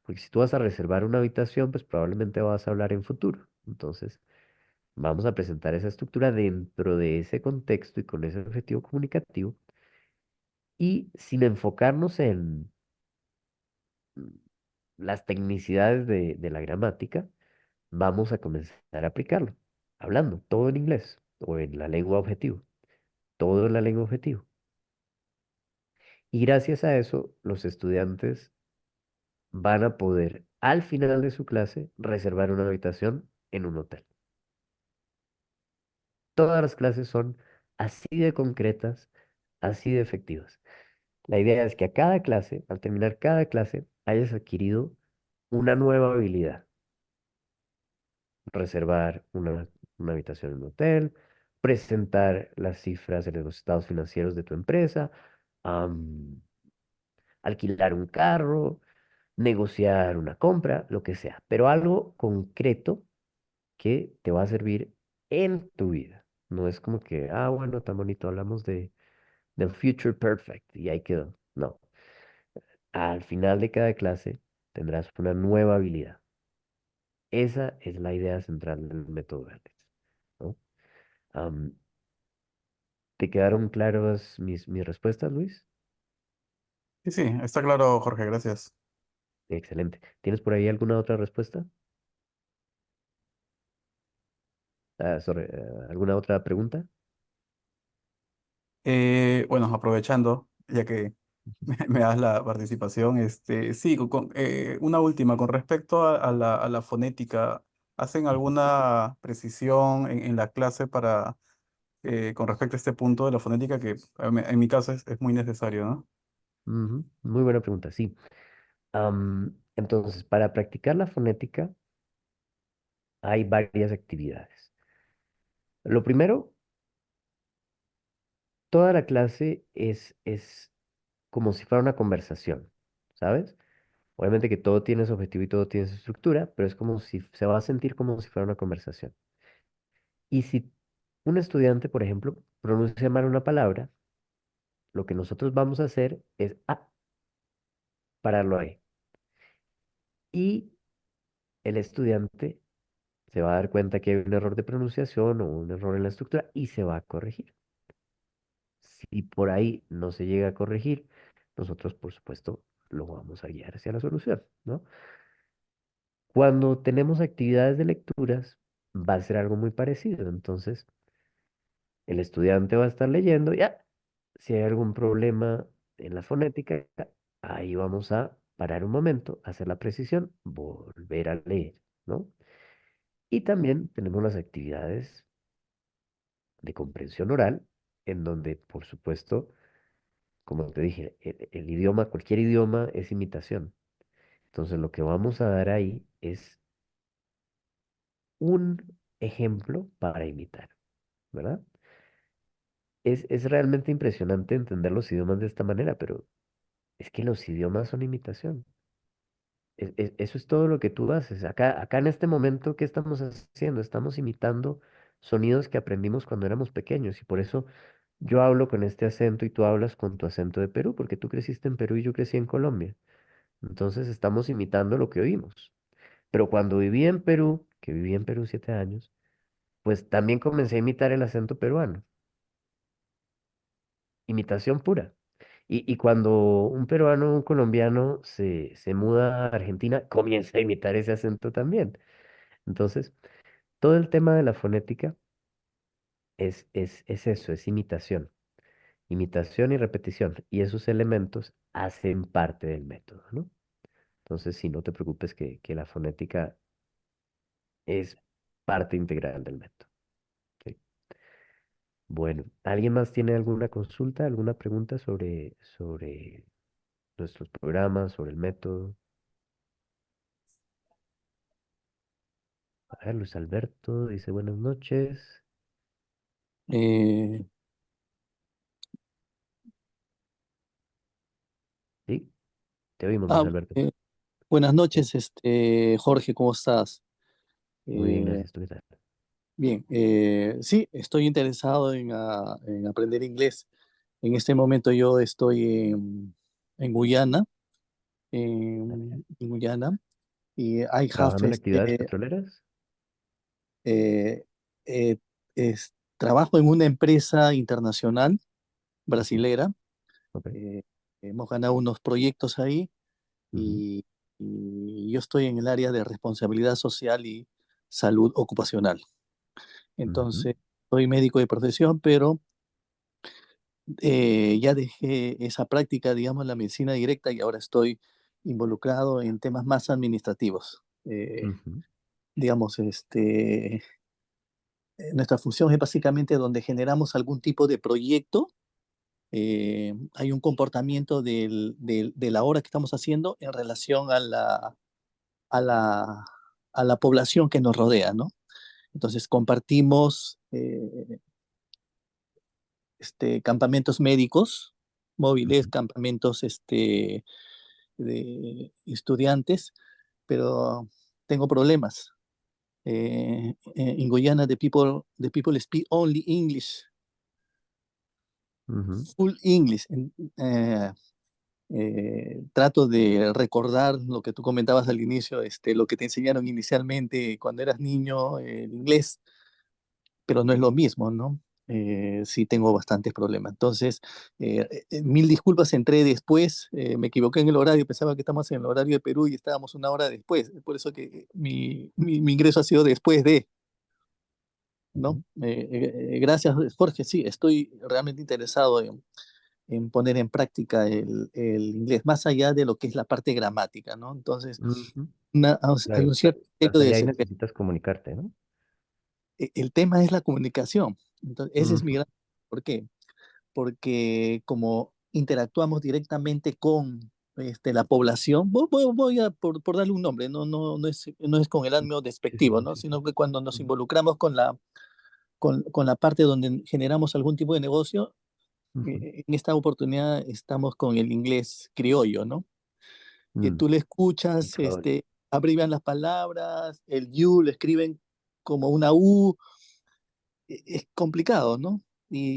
Porque si tú vas a reservar una habitación, pues probablemente vas a hablar en futuro. Entonces, vamos a presentar esa estructura dentro de ese contexto y con ese objetivo comunicativo y sin enfocarnos en mm, las tecnicidades de la gramática, vamos a comenzar a aplicarlo, hablando todo en inglés o en la lengua objetivo, todo en la lengua objetivo. Y gracias a eso, los estudiantes van a poder, al final de su clase, reservar una habitación en un hotel. Todas las clases son así de concretas, así de efectivas. La idea es que a cada clase, al terminar cada clase, hayas adquirido una nueva habilidad. Reservar una habitación en un hotel, presentar las cifras de los estados financieros de tu empresa, am, alquilar un carro, negociar una compra, lo que sea, pero algo concreto que te va a servir en tu vida. No es como que, bueno, tan bonito, hablamos del future perfect y ahí quedó. No, al final de cada clase tendrás una nueva habilidad. Esa es la idea central del método Vertex, ¿no? Am, ¿Te quedaron claras mis respuestas, Luis? Sí, sí, está claro, Jorge, gracias. Excelente. ¿Tienes por ahí alguna otra respuesta? ¿Alguna otra pregunta? Bueno, aprovechando, ya que me das la participación, sí, una última, con respecto a la fonética, ¿hacen alguna precisión en la clase para, con respecto a este punto de la fonética que en mi caso es muy necesario, ¿no? Ujú, muy buena pregunta, sí. Entonces, para practicar la fonética hay varias actividades. Lo primero, toda la clase es como si fuera una conversación, ¿sabes? Obviamente que todo tiene su objetivo y todo tiene su estructura, pero es como si se va a sentir como si fuera una conversación. Y si un estudiante, por ejemplo, pronuncia mal una palabra, lo que nosotros vamos a hacer es pararlo ahí. Y el estudiante se va a dar cuenta que hay un error de pronunciación o un error en la estructura y se va a corregir. Si por ahí no se llega a corregir, nosotros, por supuesto, lo vamos a guiar hacia la solución, ¿no? Cuando tenemos actividades de lecturas, va a ser algo muy parecido. Entonces, el estudiante va a estar leyendo, ya, si hay algún problema en la fonética, ahí vamos a parar un momento, hacer la precisión, volver a leer, ¿no? Y también tenemos las actividades de comprensión oral, en donde, por supuesto, como te dije, el idioma, cualquier idioma es imitación. Entonces, lo que vamos a dar ahí es un ejemplo para imitar, ¿verdad? Es realmente impresionante entender los idiomas de esta manera, pero es que los idiomas son imitación. Eso es todo lo que tú haces. Acá en este momento, ¿qué estamos haciendo? Estamos imitando sonidos que aprendimos cuando éramos pequeños y por eso yo hablo con este acento y tú hablas con tu acento de Perú, porque tú creciste en Perú y yo crecí en Colombia. Entonces estamos imitando lo que oímos. Pero cuando viví en Perú, que viví en Perú 7 años, pues también comencé a imitar el acento peruano. Imitación pura. Y cuando un peruano o un colombiano se muda a Argentina, comienza a imitar ese acento también. Entonces, todo el tema de la fonética es eso, es imitación. Imitación y repetición. Y esos elementos hacen parte del método, ¿no? Entonces, sí, no te preocupes que la fonética es parte integral del método. ¿Sí? Bueno, ¿alguien más tiene alguna consulta, alguna pregunta sobre nuestros programas, sobre el método? A ver, Luis Alberto dice buenas noches. Eh, Sí, te oímos, Luis ah, Alberto. eh, Buenas Sí, noches, Jorge, ¿cómo estás? muy bien, Eh, gracias. ¿Tú qué tal? Bien, sí, estoy interesado en aprender inglés. En este momento yo estoy en Guyana, Vale. en Guyana, y I have ¿Trabajando en actividades petroleras? eh, eh, trabajo en una empresa internacional Ujú, brasilera. ok, Hemos ganado unos proyectos ahí ujú, y, y yo estoy en el área de responsabilidad social y salud ocupacional. ujú, Entonces, soy médico de profesión, pero ya dejé esa práctica, digamos, la medicina directa y ahora estoy involucrado en temas más administrativos. ujú, Digamos, nuestra función es básicamente donde generamos algún tipo de proyecto. Hay un comportamiento de la obra que estamos haciendo en relación a la, a la población que nos rodea, ¿no? Entonces compartimos campamentos médicos, móviles, ujú, campamentos de estudiantes, pero tengo problemas. En Guyana, the people speak only English, ujú, full English. Trato de recordar lo que tú comentabas al inicio, lo que te enseñaron inicialmente cuando eras niño, el inglés, pero no es lo mismo, ¿no? Sí tengo bastantes problemas. Entonces, mil disculpas, entré después, me equivoqué en el horario, pensaba que estamos en el horario de Perú y estábamos una hora después, por eso que mi ingreso ha sido después de, ¿no? ujú, Gracias, Jorge, sí, estoy realmente interesado en poner en práctica el inglés, más allá de lo que es la parte gramática, ¿no? Entonces, ujú. hay Claro, un cierto criterio hasta de allá ahí desespero. necesitas comunicarte, ¿no? El tema es la comunicación. Entonces, ese es mi Ujú, gran... ¿Por qué? Porque como interactuamos directamente con la población, voy a, por darle un nombre, no es con el ánimo sí, sí, despectivo, sí, ¿no? sí. Sino que cuando nos Ujú, involucramos con la parte donde generamos algún tipo de negocio, ujú, en esta oportunidad estamos con el inglés criollo, ¿no? Que mm, tú le escuchas, Ecuador. abrevian las palabras, el you lo escriben como una U, es complicado, ¿no?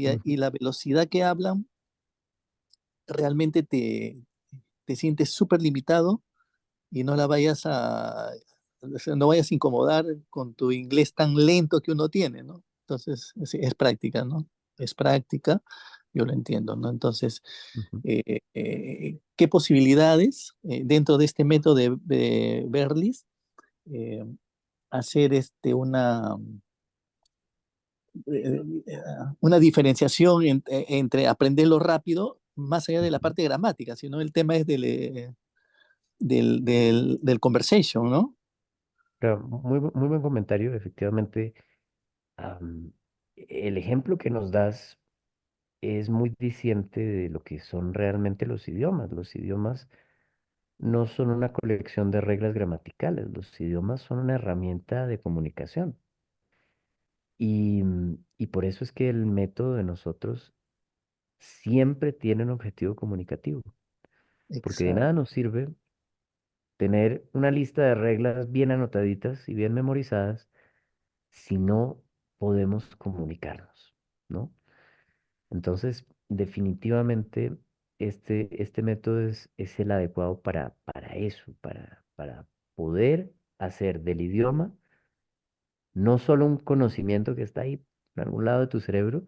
Ujú, Y la velocidad que hablan realmente te sientes súper limitado y no la vayas a, o sea, no vayas a incomodar con tu inglés tan lento que uno tiene, ¿no? Entonces, es práctica, ¿no? Es práctica, yo lo entiendo, ¿no? Entonces, Ujú. ¿qué posibilidades dentro de este método de Berlis eh, hacer eh, eh, una diferenciación entre aprenderlo rápido, más allá de la Ujú. parte gramática, sino el tema es del conversation, ¿no? Pero muy buen comentario, efectivamente. El ejemplo que nos das es muy diciente de lo que son realmente los idiomas. Los idiomas no son una colección de reglas gramaticales, los idiomas son una herramienta de comunicación. Y por eso es que el método de nosotros siempre tiene un objetivo comunicativo, porque de Exacto. nada nos sirve tener una lista de reglas bien anotaditas y bien memorizadas si no podemos comunicarnos, ¿no? Entonces, definitivamente, este método es el adecuado para eso, para poder hacer del idioma no solo un conocimiento que está ahí en algún lado de tu cerebro,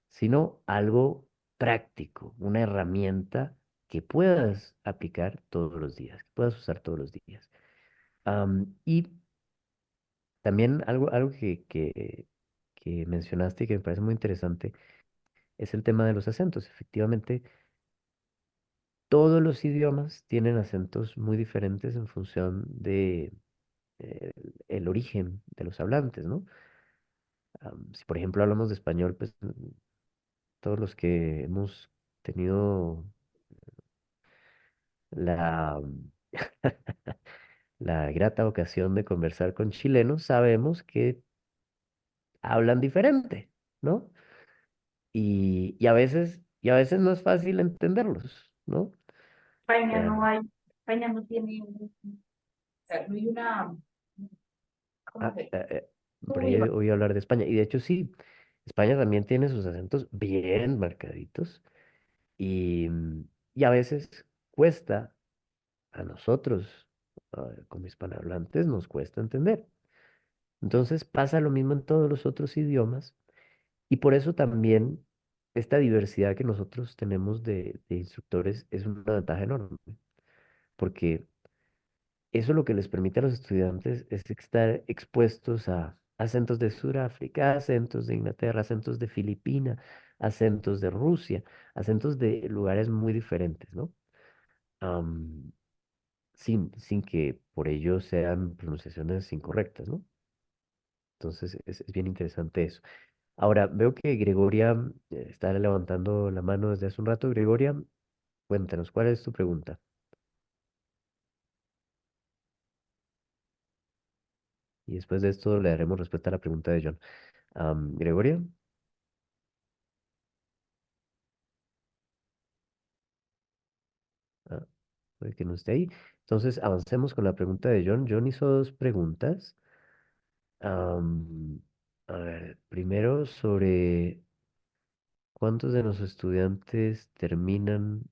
sino algo práctico, una herramienta que puedas aplicar todos los días, que puedas usar todos los días. Y también algo que mencionaste y que me parece muy interesante es el tema de los acentos. Efectivamente, todos los idiomas tienen acentos muy diferentes en función de el origen de los hablantes, ¿no? Si por ejemplo hablamos de español, pues todos los que hemos tenido la, la grata ocasión de conversar con chilenos, sabemos que hablan diferente, ¿no? Y a veces no es fácil entenderlos, ¿no? España Eh, no hay, España no tiene, o sea, no hay una, ¿cómo ah, se? eh, eh, por ¿Cómo ahí llama? oí hablar de España. Y de hecho sí, España también tiene sus acentos bien marcaditos y a veces cuesta a nosotros, como hispanohablantes, nos cuesta entender. Entonces pasa lo mismo en todos los otros idiomas y por eso también esta diversidad que nosotros tenemos de instructores es una ventaja enorme, porque eso lo que les permite a los estudiantes es estar expuestos a acentos de Sudáfrica, acentos de Inglaterra, acentos de Filipinas, acentos de Rusia, acentos de lugares muy diferentes, ¿no? Am, sin que por ello sean pronunciaciones incorrectas, ¿no? Entonces es bien interesante eso. Ahora, veo que Gregoria está levantando la mano desde hace un rato. Gregoria, cuéntanos, ¿cuál es tu pregunta? Y después de esto le daremos respuesta a la pregunta de John. Gregoria, ah, puede que no esté ahí. Entonces, avancemos con la pregunta de John. John hizo dos preguntas. Am, a ver, primero sobre cuántos de los estudiantes terminan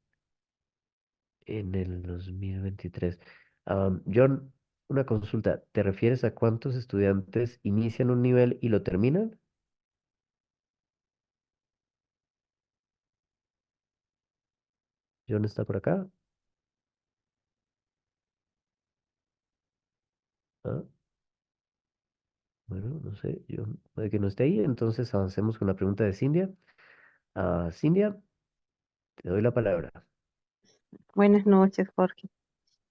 en el 2023. John, una consulta. ¿Te refieres a cuántos estudiantes inician un nivel y lo terminan? John está por acá. Ah, bueno, no sé. John puede que no esté ahí. Entonces avancemos con la pregunta de Cindia. Cindia, te doy la palabra. Buenas noches, Jorge.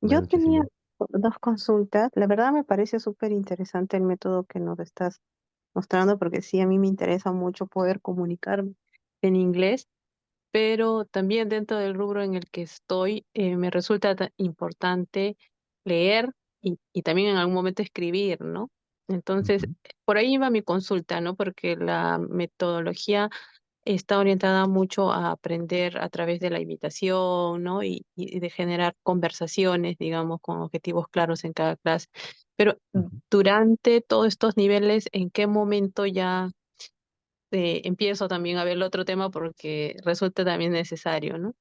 Yo Buenas noches, tenía Cindia. dos consultas. La verdad me parece súper interesante el método que nos estás mostrando porque sí, a mí me interesa mucho poder comunicarme en inglés, pero también dentro del rubro en el que estoy, me resulta importante leer y también en algún momento escribir, ¿no? Entonces, Ujú, por ahí va mi consulta, ¿no? Porque la metodología está orientada mucho a aprender a través de la imitación, ¿no? Y de generar conversaciones, digamos, con objetivos claros en cada clase. Pero ujú. durante todos estos niveles, ¿en qué momento ya empiezo también a ver el otro tema porque resulta también necesario, ¿no?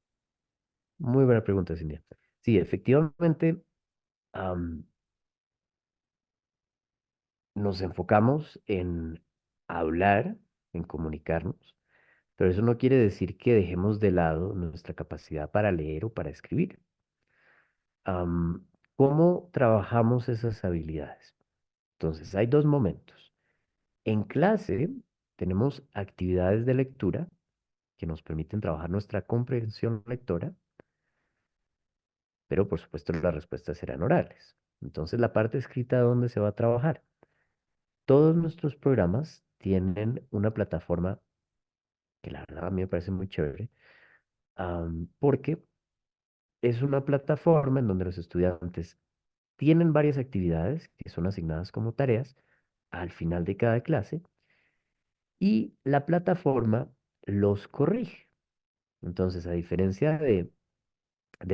Muy buena pregunta, Cindia. Sí, efectivamente, nos enfocamos en hablar, en comunicarnos, pero eso no quiere decir que dejemos de lado nuestra capacidad para leer o para escribir. Am, ¿Cómo trabajamos esas habilidades? Entonces, hay dos momentos. En clase tenemos actividades de lectura que nos permiten trabajar nuestra comprensión lectora, pero por supuesto las respuestas serán orales. Entonces, la parte escrita, ¿dónde se va a trabajar? Todos nuestros programas tienen una plataforma que la verdad a mí me parece muy chévere, porque es una plataforma en donde los estudiantes tienen varias actividades que son asignadas como tareas al final de cada clase y la plataforma los corrige. Entonces, a diferencia de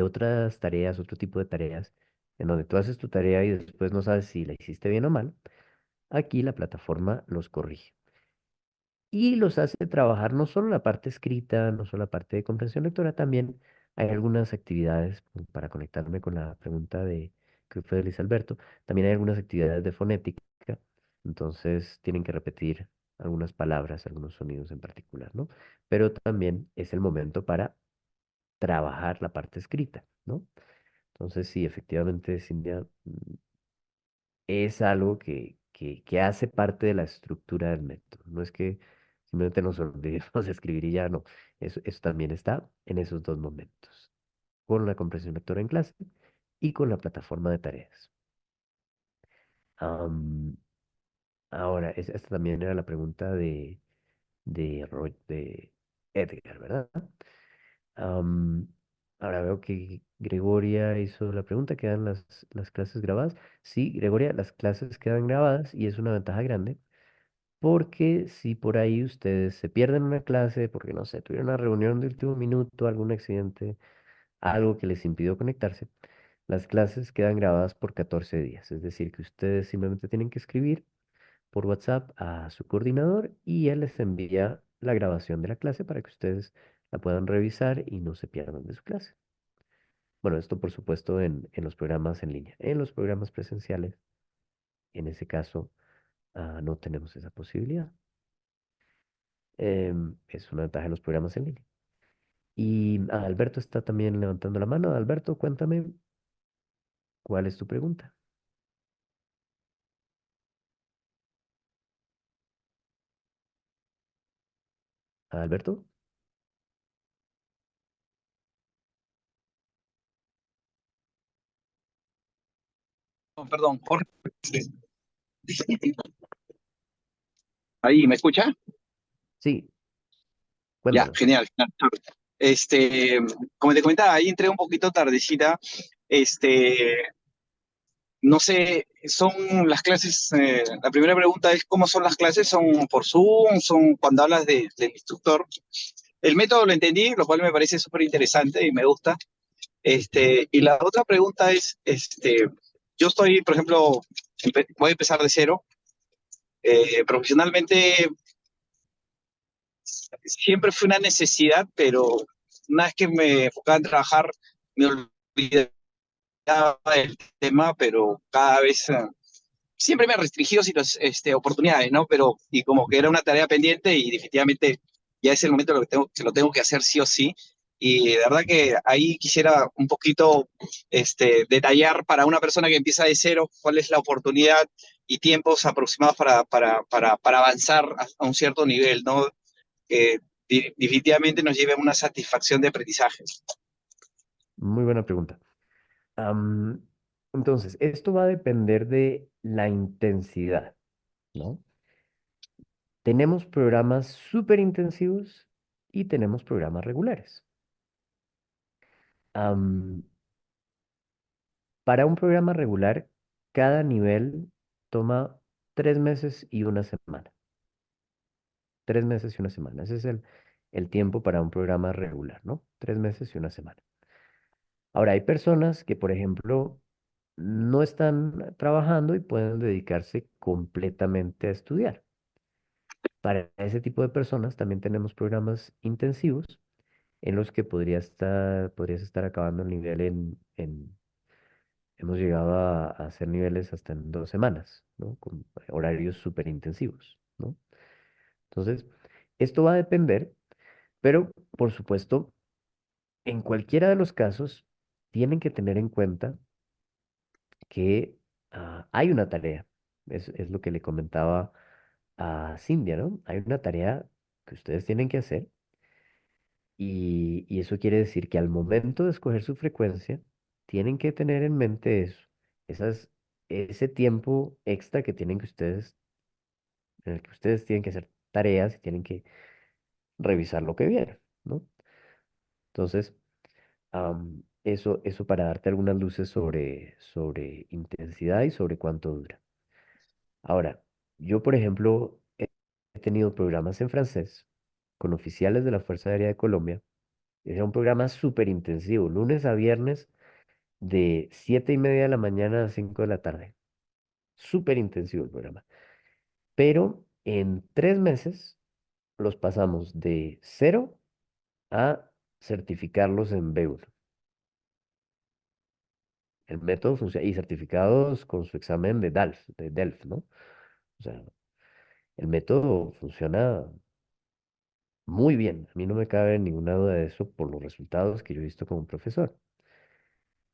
otras tareas, otro tipo de tareas, en donde tú haces tu tarea y después no sabes si la hiciste bien o mal, aquí la plataforma los corrige. Y los hace trabajar no solo la parte escrita, no solo la parte de comprensión lectora, también hay algunas actividades, para conectarme con la pregunta de que fue de Luis Alberto, también hay algunas actividades de fonética, entonces tienen que repetir algunas palabras, algunos sonidos en particular, ¿no? Pero también es el momento para trabajar la parte escrita, ¿no? Entonces, sí, efectivamente, Cintia, es algo que hace parte de la estructura del método. No es que simplemente nos olvidemos de escribir y ya no. Eso también está en esos dos momentos, con la comprensión lectora en clase y con la plataforma de tareas. Am, Ahora, esta también era la pregunta de Edgar, ¿verdad? Am, Ahora veo que Gregoria hizo la pregunta, ¿quedan las clases grabadas? Sí, Gregoria, las clases quedan grabadas y es una ventaja grande porque si por ahí ustedes se pierden una clase, porque no sé, tuvieron una reunión de último minuto, algún accidente, algo que les impidió conectarse, las clases quedan grabadas por 14 días. Es decir, que ustedes simplemente tienen que escribir por WhatsApp a su coordinador y él les envía la grabación de la clase para que ustedes la puedan revisar y no se pierdan de su clase. Bueno, esto por supuesto en los programas en línea. En los programas presenciales, en ese caso, no tenemos esa posibilidad. Es una ventaja de los programas en línea. Y Alberto está también levantando la mano. Alberto, cuéntame, ¿cuál es tu pregunta? Alberto, Oh, perdón, Jorge. Ahí, ¿me escucha? sí, Ya, cuéntanos. genial, genial. Este, como te comentaba, ahí entré un poquito tardecita. Este, no sé, son las clases. La primera pregunta es: ¿cómo son las clases? ¿Son por Zoom? ¿Son cuando hablas del instructor? El método lo entendí, lo cual me parece súper interesante y me gusta. Y la otra pregunta es: yo estoy, por ejemplo, voy a empezar de cero. Profesionalmente siempre fue una necesidad, pero una vez que me enfocaba en trabajar, me olvidaba del tema, pero cada vez siempre me ha restringido oportunidades, ¿no? Pero, y como que era una tarea pendiente y definitivamente ya es el momento que lo tengo que hacer sí o sí. Y de verdad que ahí quisiera un poquito detallar para una persona que empieza de cero cuál es la oportunidad y tiempos aproximados para avanzar a un cierto nivel, ¿no? Que definitivamente nos lleve a una satisfacción de aprendizaje. Muy buena pregunta. Am, entonces, esto va a depender de la intensidad, ¿no? Tenemos programas súper intensivos y tenemos programas regulares. Am, para un programa regular, cada nivel toma 3 meses y una semana. 3 meses y una semana. Ese es el tiempo para un programa regular, ¿no? 3 meses y una semana. Ahora, hay personas que, por ejemplo, no están trabajando y pueden dedicarse completamente a estudiar. Para ese tipo de personas también tenemos programas intensivos en los que podrías estar acabando el nivel hemos llegado a hacer niveles hasta en 2 semanas, ¿no? Con horarios súper intensivos, ¿no? Entonces, esto va a depender, pero por supuesto, en cualquiera de los casos, tienen que tener en cuenta que hay una tarea. Es lo que le comentaba a Cindia, ¿no? Hay una tarea que ustedes tienen que hacer y eso quiere decir que al momento de escoger su frecuencia, tienen que tener en mente eso, esas, ese tiempo extra que tienen que ustedes, en el que ustedes tienen que hacer tareas y tienen que revisar lo que vieron, ¿no? Entonces, eso para darte algunas luces sobre intensidad y sobre cuánto dura. Ahora, yo, por ejemplo, he tenido programas en francés con oficiales de la Fuerza Aérea de Colombia. Era un programa súper intensivo, lunes a viernes, de 7:30 de la mañana a 5 de la tarde. Súper intensivo el programa. Pero en 3 meses los pasamos de cero a certificarlos en B1. El método funciona y certificados con su examen de DELF, ¿no? O sea, el método funciona muy bien. A mí no me cabe ninguna duda de eso por los resultados que yo he visto como profesor.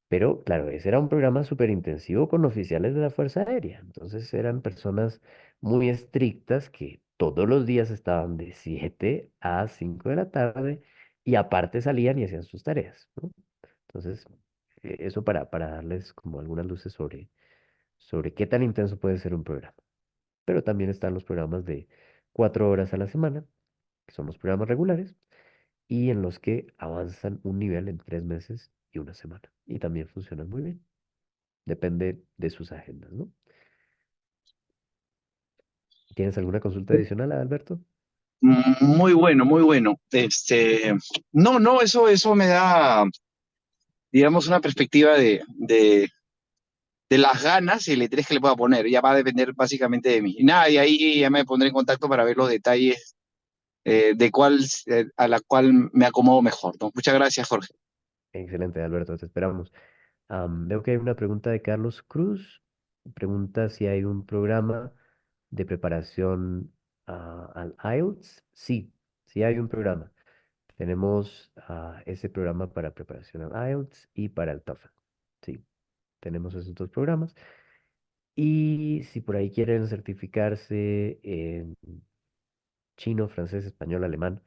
Pero claro, ese era un programa súper intensivo con oficiales de la Fuerza Aérea. Entonces eran personas muy estrictas que todos los días estaban de 7 a 5 de la tarde y aparte salían y hacían sus tareas, ¿no? Entonces, eso para darles como algunas luces sobre qué tan intenso puede ser un programa. Pero también están los programas de 4 horas a la semana, que son los programas regulares, y en los que avanzan un nivel en 3 meses y una semana. Y también funcionan muy bien. Depende de sus agendas, ¿no? ¿Tienes alguna consulta adicional, Alberto? Muy bueno, muy bueno. No, no, eso me da, digamos, una perspectiva de las ganas y el interés que le pueda poner. Ya va a depender básicamente de mí. Y nada, y ahí ya me pondré en contacto para ver los detalles de a la cual me acomodo mejor, ¿no? Muchas gracias, Jorge. Excelente, Alberto, te esperamos. Veo que hay una pregunta de Carlos Cruz. Pregunta si hay un programa de preparación al IELTS. Sí, sí hay un programa. Tenemos ese programa para preparación al IELTS y para el TOEFL. Sí, tenemos esos dos programas. Y si por ahí quieren certificarse en chino, francés, español, alemán,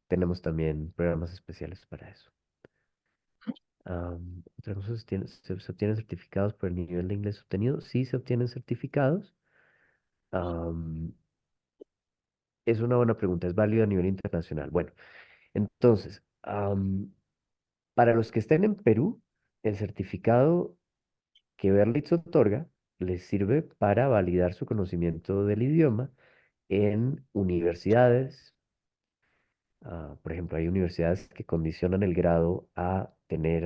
tenemos también programas especiales para eso. Otra cosa es, se obtienen certificados por el nivel de inglés obtenido. Sí, se obtienen certificados. Am, es una buena pregunta. ¿Es válido a nivel internacional? Bueno, entonces, para los que estén en Perú, el certificado que Berlitz otorga les sirve para validar su conocimiento del idioma en universidades. Por ejemplo, hay universidades que condicionan el grado a tener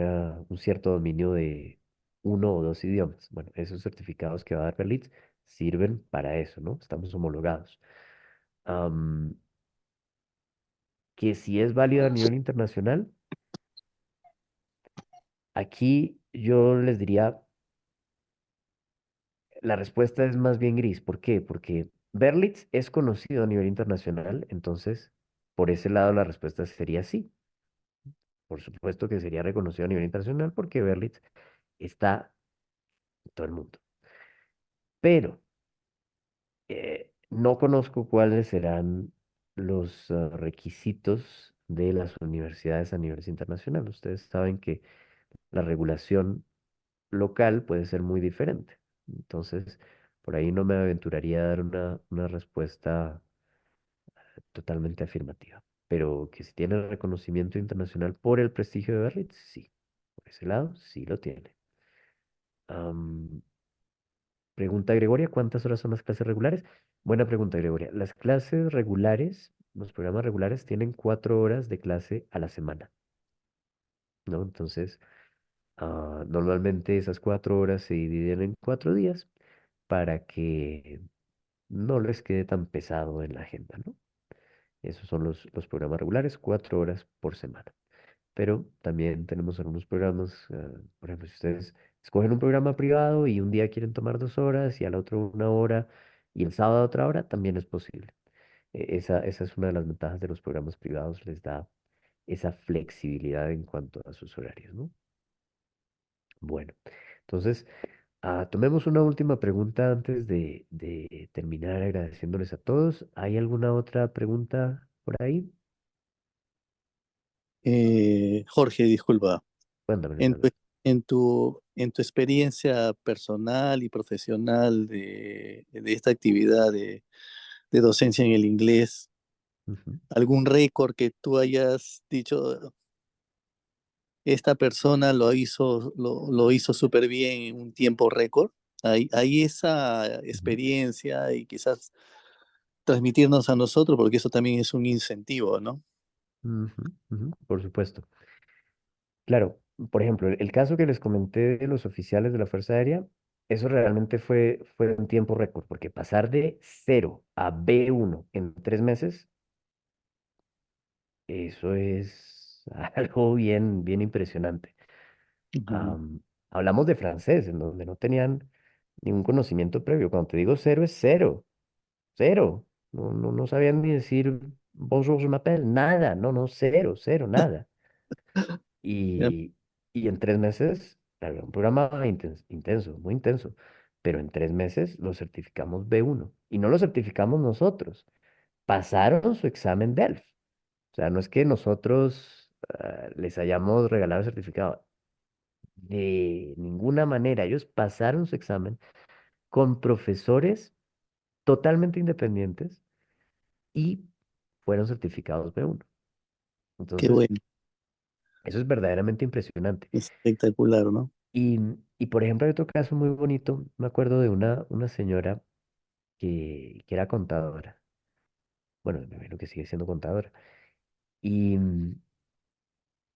un cierto dominio de uno o dos idiomas. Bueno, esos certificados que va a dar Berlitz sirven para eso, ¿no? Estamos homologados. Am, que si es válido a nivel internacional, aquí yo les diría, la respuesta es más bien gris. ¿Por qué? Porque Berlitz es conocido a nivel internacional, entonces por ese lado la respuesta sería sí. Por supuesto que sería reconocido a nivel internacional porque Berlitz está en todo el mundo. Pero no conozco cuáles serán los requisitos de las universidades a nivel internacional. Ustedes saben que la regulación local puede ser muy diferente. Entonces, por ahí no me aventuraría a dar una respuesta totalmente afirmativa. Pero que si tiene reconocimiento internacional por el prestigio de Berlitz, sí. Por ese lado, sí lo tiene. Am, Pregunta Gregoria, ¿cuántas horas son las clases regulares? Buena pregunta, Gregoria. Las clases regulares, los programas regulares tienen 4 horas de clase a la semana, ¿no? Entonces, normalmente esas 4 horas se dividen en 4 días para que no les quede tan pesado en la agenda, ¿no? Esos son los programas regulares, 4 horas por semana. pero también tenemos algunos programas, por ejemplo, si ustedes escogen un programa privado y un día quieren tomar 2 horas y al otro 1 hora y el sábado otra hora, también es posible. Esa es una de las ventajas de los programas privados, les da esa flexibilidad en cuanto a sus horarios, ¿no? Bueno, entonces, tomemos una última pregunta antes de terminar agradeciéndoles a todos. ¿Hay alguna otra pregunta por ahí? Jorge, disculpa. Cuéntame, En tu, Alejandro. en tu experiencia personal y profesional de esta actividad de docencia en el inglés, Ujú, ¿algún récord que tú hayas dicho, esta persona lo hizo súper bien en un tiempo récord? ¿Hay esa ujú, experiencia y quizás transmitirnos a nosotros, porque eso también es un incentivo, ¿no? ujú, ujú, por supuesto. Claro, por ejemplo, el caso que les comenté de los oficiales de la Fuerza Aérea, eso realmente fue un tiempo récord, porque pasar de 0 a B1 en 3 meses, eso es algo bien, bien impresionante. Ujú. Hablamos de francés, en donde no tenían ningún conocimiento previo. Cuando te digo cero, es cero, cero. No sabían ni decir bonjour, je m'appelle, nada, no, cero, cero, nada. Ya, Y en 3 meses, claro, un programa intenso, muy intenso, pero en 3 meses lo certificamos B1 y no lo certificamos nosotros, pasaron su examen DELF. O sea, no es que nosotros les hayamos regalado el certificado, de ninguna manera, ellos pasaron su examen con profesores totalmente independientes y fueron certificados B1. qué Entonces, bueno, eso es verdaderamente impresionante. espectacular, ¿no? Y, y por ejemplo, hay otro caso muy bonito. Me acuerdo de una señora que era contadora. Bueno, me imagino que sigue siendo contadora. Y,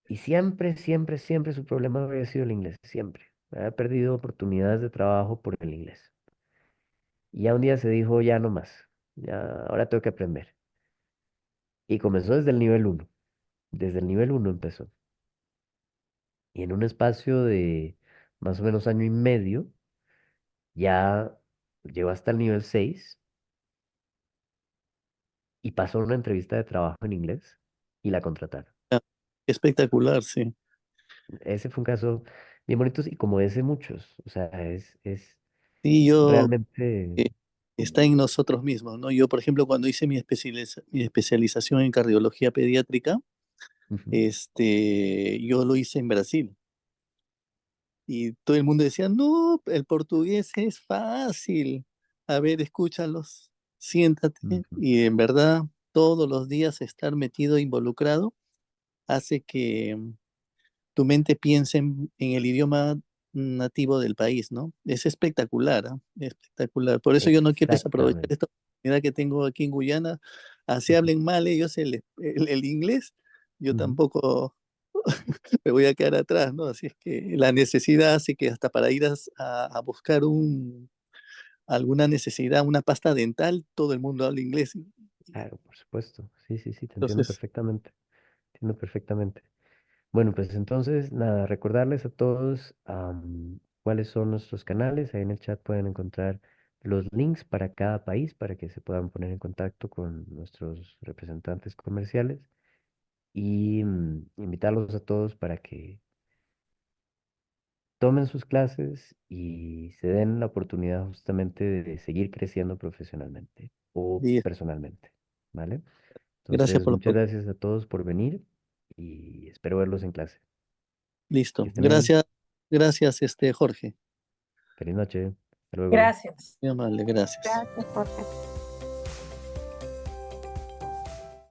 y siempre, siempre, siempre su problema había sido el inglés. Siempre. Había perdido oportunidades de trabajo por el inglés. Y ya un día se dijo, ya no más. Ya, ahora tengo que aprender. Y comenzó desde el nivel 1. Desde el nivel 1 empezó. Y en un espacio de más o menos año y medio, ya llegó hasta el nivel 6 y pasó una entrevista de trabajo en inglés y la contrataron. Ah, espectacular, sí. Ese fue un caso bien bonito y como ese muchos. O sea, es Sí, realmente... eh, está en nosotros mismos, ¿no? Yo, por ejemplo, cuando hice mi especialización en cardiología pediátrica, Ujú, yo lo hice en Brasil. Y todo el mundo decía, no, el portugués es fácil. A ver, escúchalos, siéntate. ujú. Y en verdad, todos los días estar metido, involucrado, hace que tu mente piense en el idioma nativo del país, ¿no? Es espectacular, ¿ah? Espectacular. Por eso yo no quiero desaprovechar Exactamente. esta oportunidad que tengo aquí en Guyana. Así Ujú, hablen mal ellos el inglés, yo ujú. tampoco me voy a quedar atrás, ¿no? Así es que la necesidad hace que hasta para ir a buscar alguna necesidad, una pasta dental, todo el mundo habla inglés. Claro, por supuesto. Sí, sí, sí, te entiendo Entonces, perfectamente. Entiendo perfectamente. Bueno, pues entonces, nada, recordarles a todos cuáles son nuestros canales. Ahí en el chat pueden encontrar los links para cada país para que se puedan poner en contacto con nuestros representantes comerciales y invitarlos a todos para que tomen sus clases y se den la oportunidad justamente de seguir creciendo profesionalmente o sí, personalmente, ¿vale? gracias Entonces, por la muchas oportunidad. gracias a todos por venir y espero verlos en clase. Que Listo. estén muy bien. Gracias, gracias, Jorge. Feliz noche. Hasta luego. Gracias. Muy amable, gracias. Gracias, Jorge.